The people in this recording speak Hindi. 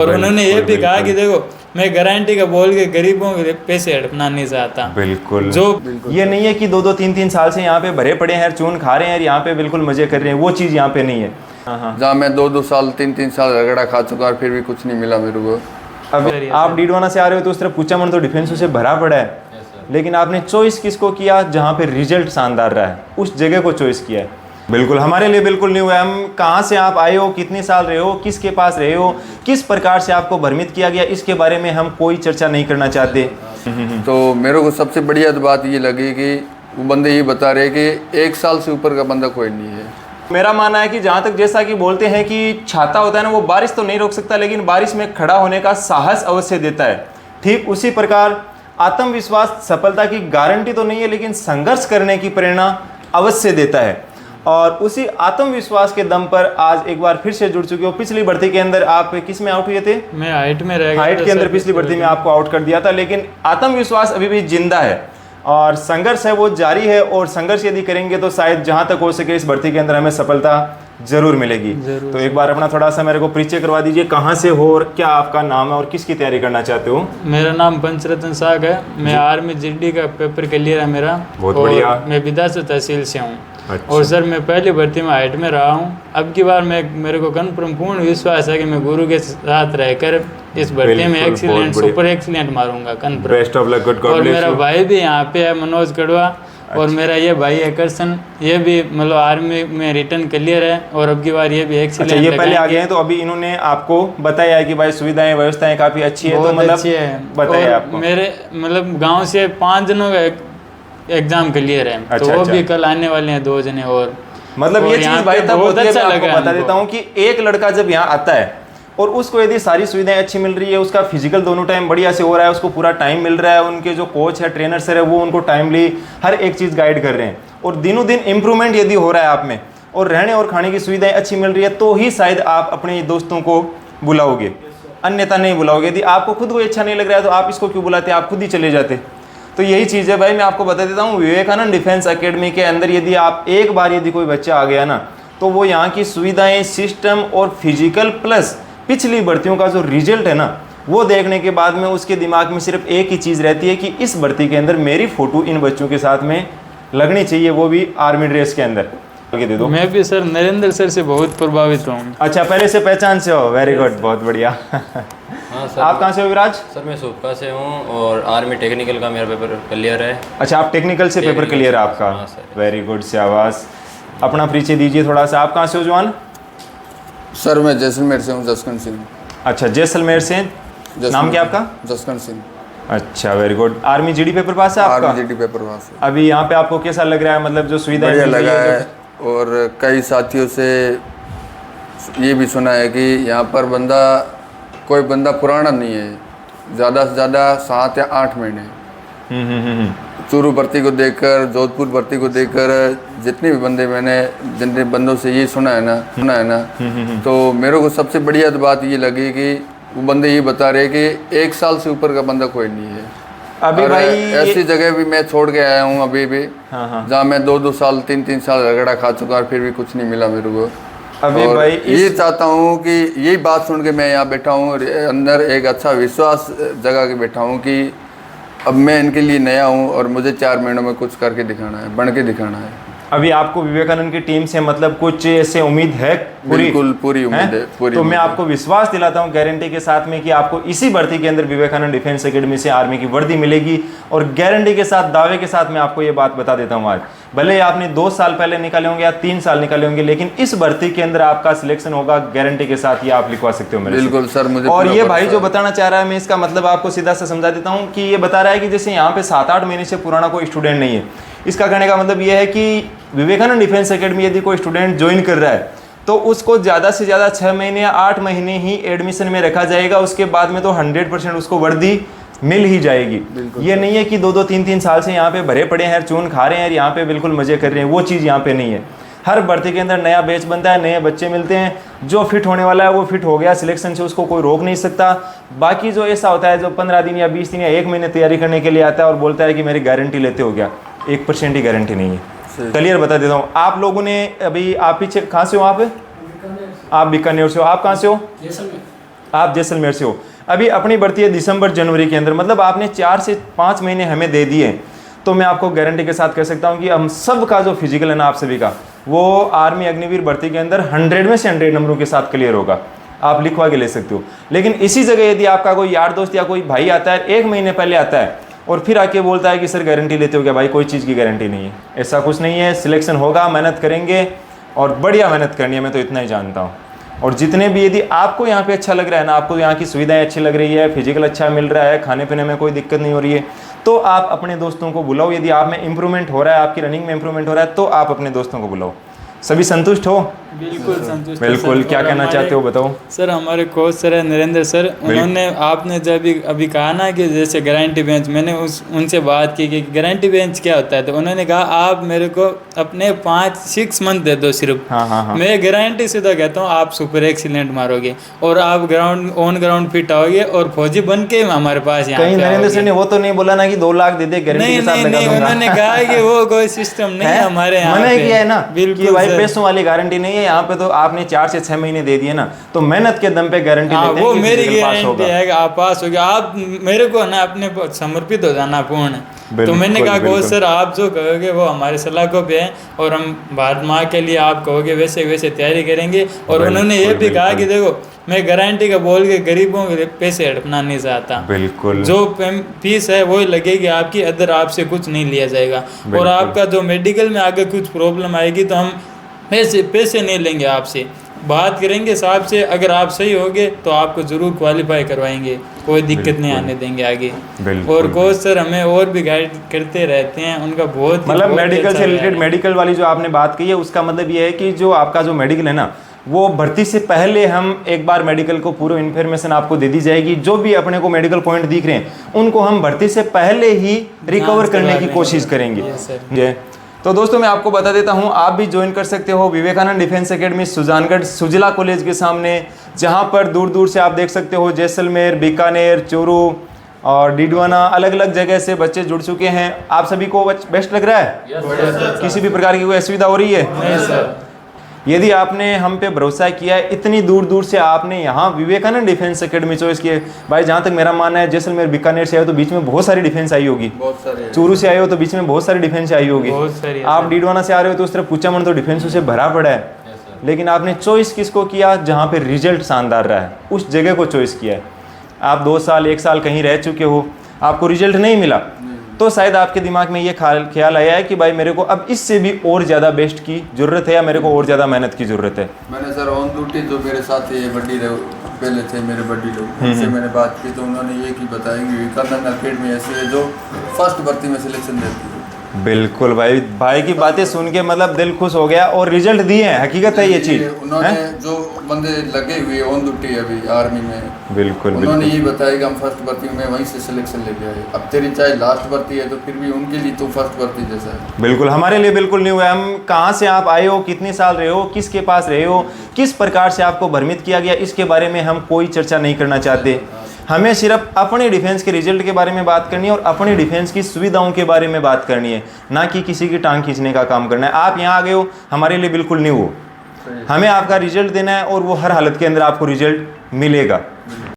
और उन्होंने ये भी कहा कि देखो मैं गारंटी का बोल के गरीबों के पैसे हड़पना नहीं चाहता। बिल्कुल जो ये नहीं है कि 2-2 3-3 साल से यहाँ पे भरे पड़े हैं, चून खा रहे हैं, यहाँ पे बिल्कुल मजे कर रहे हैं, वो चीज़ यहाँ पे नहीं है। जहाँ मैं 2-2 साल 3-3 साल रगड़ा खा चुका और फिर भी कुछ नहीं मिला मेरे को। अब आप डीडवाना से आ रहे हो तो उस तरफ कुचामन तो डिफेंसों से भरा पड़ा है, लेकिन आपने चॉइस किसको किया? जहाँ पे रिजल्ट शानदार रहा है उस जगह को चॉइस किया है। बिल्कुल हमारे लिए बिल्कुल न्यू है। हम कहाँ से आप आए हो, कितने साल रहे हो, किसके पास रहे हो, किस प्रकार से आपको भ्रमित किया गया, इसके बारे में हम कोई चर्चा नहीं करना चाहते। तो मेरे को सबसे बढ़िया बात ये लगी कि वो बंदे ये बता रहे कि 1 साल से ऊपर का बंदा कोई नहीं है। मेरा मानना है कि जहाँ तक जैसा कि बोलते हैं कि छाता होता है ना, वो बारिश तो नहीं रोक सकता, लेकिन बारिश में खड़ा होने का साहस अवश्य देता है। ठीक उसी प्रकार आत्मविश्वास सफलता की गारंटी तो नहीं है, लेकिन संघर्ष करने की प्रेरणा अवश्य देता है। और उसी आत्मविश्वास के दम पर आज एक बार फिर से जुड़ चुके हो। पिछली भर्ती के अंदर आप किस में आउट हुए थे? मैं हाइट में रह गया, हाइट के अंदर पिछली भर्ती में आपको आउट कर दिया था, लेकिन आत्मविश्वास अभी भी जिंदा है और संघर्ष है वो जारी है। और संघर्ष यदि करेंगे तो शायद जहां तक हो सके इस भर्ती के अंदर हमें सफलता जरूर मिलेगी। तो एक बार अपना थोड़ा सा मेरे को परिचय करवा दीजिए, कहाँ से हो और क्या आपका नाम है और किसकी तैयारी करना चाहते हो? मेरा नाम पंचरतन साग है। मैं आर्मी जीडी का पेपर क्लियर है मेरा। बहुत बढ़िया। मैं विधायक तहसील से हूँ। अच्छा। और सर मैं पहली भर्ती में हाइट में रहा हूँ। अब की बार मेरे को कन्फर्म पूर्ण विश्वास है कि मैं गुरु के साथ रहकर इस भर्ती में एक्सीलेंट सुपर एक्सीलेंट मारूंगा confirm. Best of luck, good God और ब्लेस मेरा यू। भाई भी यहाँ पे है, मनोज कड़वा। और मेरा ये भाई है करसन, ये भी मतलब आर्मी में रिटर्न क्लियर है और अब की बार ये भी एक्सीलेंट। अच्छा, ये पहले आ गए हैं तो अभी इन्होंने आपको बताया है कि भाई सुविधाएं व्यवस्थाएं काफी अच्छी है, तो मतलब अच्छी है। बताया और आपको। मेरे मतलब गांव से 5 जनों का एग्जाम क्लियर है। अच्छा, तो वो अच्छा। भी कल आने वाले हैं 2 जने और मतलब और ये यहाँ चीज भाई पे तब बहुत होती है, अच्छा मैं आपको लगा बता देता हूँ कि एक लड़का जब यहाँ आता है और उसको यदि सारी सुविधाएं अच्छी मिल रही है, उसका फिजिकल दोनों टाइम बढ़िया से हो रहा है, उसको पूरा टाइम मिल रहा है, उनके जो कोच है ट्रेनर सर है वो उनको टाइमली हर एक चीज़ गाइड कर रहे हैं और दिनों दिन इंप्रूवमेंट यदि हो रहा है आप में और रहने और खाने की सुविधाएं अच्छी मिल रही है, तो ही शायद आप अपने दोस्तों को बुलाओगे, अन्यथा नहीं बुलाओगे। यदि आपको खुद को अच्छा नहीं लग रहा है तो आप इसको क्यों बुलाते, आप खुद ही चले जाते। तो यही चीज़ है भाई, मैं आपको बता देता हूँ, विवेकानंद डिफेंस एकेडमी के अंदर यदि आप एक बार यदि कोई बच्चा आ गया ना, तो वो यहाँ की सुविधाएं, सिस्टम और फिजिकल प्लस पिछली भर्तियों का जो रिजल्ट है ना, वो देखने के बाद में उसके दिमाग में सिर्फ एक ही चीज़ रहती है कि इस भर्ती के अंदर मेरी फ़ोटो इन बच्चों के साथ में लगनी चाहिए, वो भी आर्मी ड्रेस के अंदर। आगे दे दो। मैं भी सर नरेंद्र सर से बहुत प्रभावित हूँ। अच्छा, पहले से पहचान से हो, वेरी गुड, बहुत बढ़िया। हाँ सर। आप कहाँ से हो विराज? सर मैं सोपका से हूँ और आर्मी टेक्निकल का मेरा पेपर क्लियर है। अच्छा, आप टेक्निकल से पेपर क्लियर है आपका? हाँ सर। वेरी गुड, शाबाश। अपना परिचय दीजिए थोड़ा सा, आप कहाँ से हो जवान? सर मैं जैसलमेर से हूँ, जसकंठ सिंह। अच्छा, जैसलमेर से। नाम क्या आपका? जसकंठ सिंह। अच्छा, very good. Army GD paper pass है आपका? आर्मी जीडी पेपर वहाँ से। अभी यहाँ पे आपको कैसा लग रहा है, मतलब जो सुविधाएं बढ़िया मिल रही लगा है है और कई साथियों से ये भी सुना है कि यहाँ पर कोई बंदा पुराना नहीं है, ज़्यादा से ज़्यादा 7 या 8 महीने। चूरू भर्ती को देखकर, जोधपुर भर्ती को देखकर, जितने भी बंदे जितने बंदों से ये सुना है ना, तो मेरे को सबसे बढ़िया बात ये लगी कि वो बंदे ये बता रहे कि 1 साल से ऊपर का बंदा कोई नहीं है। अभी और भाई ऐसी जगह भी मैं छोड़ के आया हूँ अभी भी, जहाँ मैं 2-2 साल 3-3 साल रगड़ा खा चुका और फिर भी कुछ नहीं मिला मेरे को। अभी और भाई ये चाहता हूँ कि यही बात सुन के मैं यहाँ बैठा हूँ और अंदर एक अच्छा विश्वास जगा के बैठा हूँ कि अब मैं इनके लिए नया हूँ और मुझे 4 महीनों में कुछ करके दिखाना है, बन के दिखाना है। अभी आपको विवेकानंद की टीम से मतलब कुछ ऐसे उम्मीद है? बिल्कुल पूरी उम्मीद है, पूरी तो उम्मीद मैं है। आपको विश्वास दिलाता हूं गारंटी के साथ में कि आपको इसी भर्ती के अंदर विवेकानंद डिफेंस एकेडमी से आर्मी की वर्दी मिलेगी। और गारंटी के साथ, दावे के साथ मैं आपको ये बात बता देता हूं आज, भले ही आपने 2 साल पहले निकाले होंगे या 3 साल निकाले होंगे, लेकिन इस भर्ती के अंदर आपका सिलेक्शन होगा गारंटी के साथ, ये आप लिखवा सकते हो मेरे से। बिल्कुल सर, मुझे और पूरा ये भरोसा भाई जो है। बताना चाह रहा है, मैं इसका मतलब आपको सीधा सा समझा देता हूँ कि ये बता रहा है कि जैसे यहाँ पे 7-8 महीने से पुराना कोई स्टूडेंट नहीं है। इसका कहने का मतलब ये है कि विवेकानंद डिफेंस एकेडमी यदि कोई स्टूडेंट ज्वाइन कर रहा है तो उसको ज़्यादा से ज़्यादा 6 महीने या 8 महीने ही एडमिशन में रखा जाएगा। उसके बाद में तो 100% उसको वर्दी मिल ही जाएगी। ये नहीं है कि 2-2 3-3 साल से यहाँ पे भरे पड़े हैं, चून खा रहे हैं, यहाँ पे बिल्कुल मजे कर रहे हैं, वो चीज़ यहाँ पे नहीं है। हर भर्ती के अंदर नया बैच बनता है, नए बच्चे मिलते हैं, जो फिट होने वाला है वो फिट हो गया, सिलेक्शन से उसको कोई रोक नहीं सकता। बाकी जो ऐसा होता है जो 15 दिन या 20 दिन या 1 महीने तैयारी करने के लिए आता है और बोलता है कि मेरी गारंटी लेते हो गया, 1% ही गारंटी नहीं है। क्लियर बता देता हूँ। आप लोगों ने अभी, आप पीछे कहाँ से हो? आप बीकानेर से हो। आप कहाँ से हो? आप जैसलमेर से हो, अभी अपनी भर्ती है दिसंबर जनवरी के अंदर, मतलब आपने 4 से 5 महीने हमें दे दिए, तो मैं आपको गारंटी के साथ कह सकता हूं कि हम सब का जो फिजिकल है ना आप सभी का, वो आर्मी अग्निवीर भर्ती के अंदर 100 में से 100 नंबरों के साथ क्लियर होगा। आप लिखवा के ले सकते हो। लेकिन इसी जगह यदि आपका कोई यार दोस्त या कोई भाई आता है 1 महीने पहले आता है और फिर आके बोलता है कि सर गारंटी लेते हो क्या, भाई कोई चीज़ की गारंटी नहीं है, ऐसा कुछ नहीं है। सिलेक्शन होगा, मेहनत करेंगे और बढ़िया मेहनत करनी है, मैं तो इतना ही जानता हूँ। और जितने भी यदि आपको यहाँ पे अच्छा लग रहा है ना, आपको यहाँ की सुविधाएं अच्छी लग रही है, फिजिकल अच्छा मिल रहा है, खाने पीने में कोई दिक्कत नहीं हो रही है, तो आप अपने दोस्तों को बुलाओ। यदि आप में इंप्रूवमेंट हो रहा है, आपकी रनिंग में इंप्रूवमेंट हो रहा है, तो आप अपने दोस्तों को बुलाओ। सभी संतुष्ट हो? बिल्कुल संतुष्ट। बिल्कुल। क्या कहना चाहते हो बताओ। सर हमारे कोच सर है नरेंद्र सर, उन्होंने आपने जब अभी कहा ना कि जैसे गारंटी बेंच, मैंने उनसे बात की कि गारंटी बेंच क्या होता है, तो उन्होंने कहा आप मेरे को अपने 5-6 मंथ दे दो सिर्फ। हाँ। मैं गारंटी से तो कहता हूँ आप सुपर एक्सीलेंट मारोगे और आप ऑन ग्राउंड फिट आओगे और फौजी बन के हमारे पास यहाँ कहीं नरेंद्र सर ने वो तो नहीं बोला ना कि 2 लाख दे दे गारंटी के साथ लगा दूंगा। उन्होंने कहा कि वो कोई सिस्टम नहीं है हमारे यहाँ मना किया है ना, बिल्कुल भाई पैसों वाली गारंटी नहीं है यहाँ पे, तो आपने 4 से 6 महीने दे दिए ना, तो मेहनत के दम पे गारंटी लेते हैं वो कि मेरी physical पास गारंटी होगा। है कि आप पास हो गए। आप मेरे को ना अपने समर्पित हो जाना पूर्ण। तो मैंने कहा कोच सर आप जो कहोगे वो हमारे सलाखों पे है और हम भारत माँ के लिए आप कहोगे वैसे वैसे तैयारी करेंगे। और उन्होंने ये भी कहा कि देखो मैं गारंटी का बोल के गरीबों के पैसे हड़पना नहीं चाहता, बिल्कुल जो फीस है वही लगेगी आपकी, अदर आपसे कुछ नहीं लिया जाएगा। और आपका जो मेडिकल में आगे कुछ प्रॉब्लम आएगी तो हम पैसे नहीं लेंगे आपसे, बात करेंगे साहब से, अगर आप सही होगे तो आपको जरूर क्वालिफाई करवाएंगे, कोई दिक्कत नहीं आने देंगे आगे। और कोच सर हमें और भी गाइड करते रहते हैं, उनका बहुत मतलब मेडिकल से रिलेटेड, मेडिकल वाली जो आपने बात की है उसका मतलब ये है कि जो आपका जो मेडिकल है ना, वो भर्ती से पहले हम एक बार मेडिकल को पूरा इन्फॉर्मेशन आपको दे दी जाएगी। जो भी अपने को मेडिकल पॉइंट दिख रहे हैं उनको हम भर्ती से पहले ही रिकवर करने की कोशिश करेंगे। तो दोस्तों मैं आपको बता देता हूं, आप भी ज्वाइन कर सकते हो विवेकानंद डिफेंस एकेडमी सुजानगढ़ सुजला कॉलेज के सामने, जहां पर दूर दूर से आप देख सकते हो जैसलमेर, बीकानेर, चूरू और डीडवाना, अलग अलग जगह से बच्चे जुड़ चुके हैं। आप सभी को बेस्ट लग रहा है? किसी भी प्रकार की कोई असुविधा हो रही है? नहीं सर। यदि आपने हम पे भरोसा किया है, इतनी दूर दूर से आपने यहाँ विवेकानंद डिफेंस एकेडमी चॉइस की है, भाई जहाँ तक मेरा मानना है जैसलमेर बीकानेर से आए हो तो बीच में बहुत सारी डिफेंस आई होगी, बहुत सारे, चूरू से आए हो तो बीच में बहुत सारी डिफेंस आई होगी, आप डीडवाना से आ रहे हो तो उस तरफ कुचामन तो डिफेंस से भरा पड़ा है, लेकिन आपने चॉइस किसको किया? जहाँ पे रिजल्ट शानदार रहा है उस जगह को चॉइस किया है। आप 2 साल 1 साल कहीं रह चुके हो, आपको रिजल्ट नहीं मिला, तो शायद आपके दिमाग में ये ख्याल आया है कि भाई मेरे को अब इससे भी और ज़्यादा बेस्ट की ज़रूरत है या मेरे को और ज़्यादा मेहनत की ज़रूरत है। मैंने सर ऑन ड्यूटी जो मेरे साथ ये बड्डी पहले थे मेरे बड्डी लोग, उनसे मैंने बात की तो उन्होंने ये की बताया कि विवेकानंद अकेडमी ऐसी है जो फर्स्ट भर्ती में सिलेक्शन देती है। बिल्कुल भाई की बातें सुन के मतलब दिल खुश हो गया, और रिजल्ट दिए हैं, हकीकत है ये चीज़। उन्होंने जो बंदे लगे हुए ऑन ड्यूटी अभी आर्मी में, बिल्कुल उन्होंने ये बताया कि हम फर्स्ट भर्ती में वहीं से सिलेक्शन लेके आए। अब तेरी चाहे लास्ट भर्ती है तो फिर भी उनके लिए तो फर्स्ट भर्ती जैसा है। बिल्कुल, हमारे लिए बिल्कुल नहीं हुआ है। हम कहाँ से आप आए हो, कितने साल रहे हो, किसके पास रहे हो, किस प्रकार से आपको भ्रमित किया गया, इसके बारे में हम कोई चर्चा नहीं करना चाहते। हमें सिर्फ अपने डिफेंस के रिजल्ट के बारे में बात करनी है और अपने डिफेंस की सुविधाओं के बारे में बात करनी है, ना कि किसी की टांग खींचने का काम करना है। आप यहाँ आ गए हो, हमारे लिए बिल्कुल नहीं हो, हमें आपका रिजल्ट देना है और वो हर हालत के अंदर आपको रिजल्ट मिलेगा।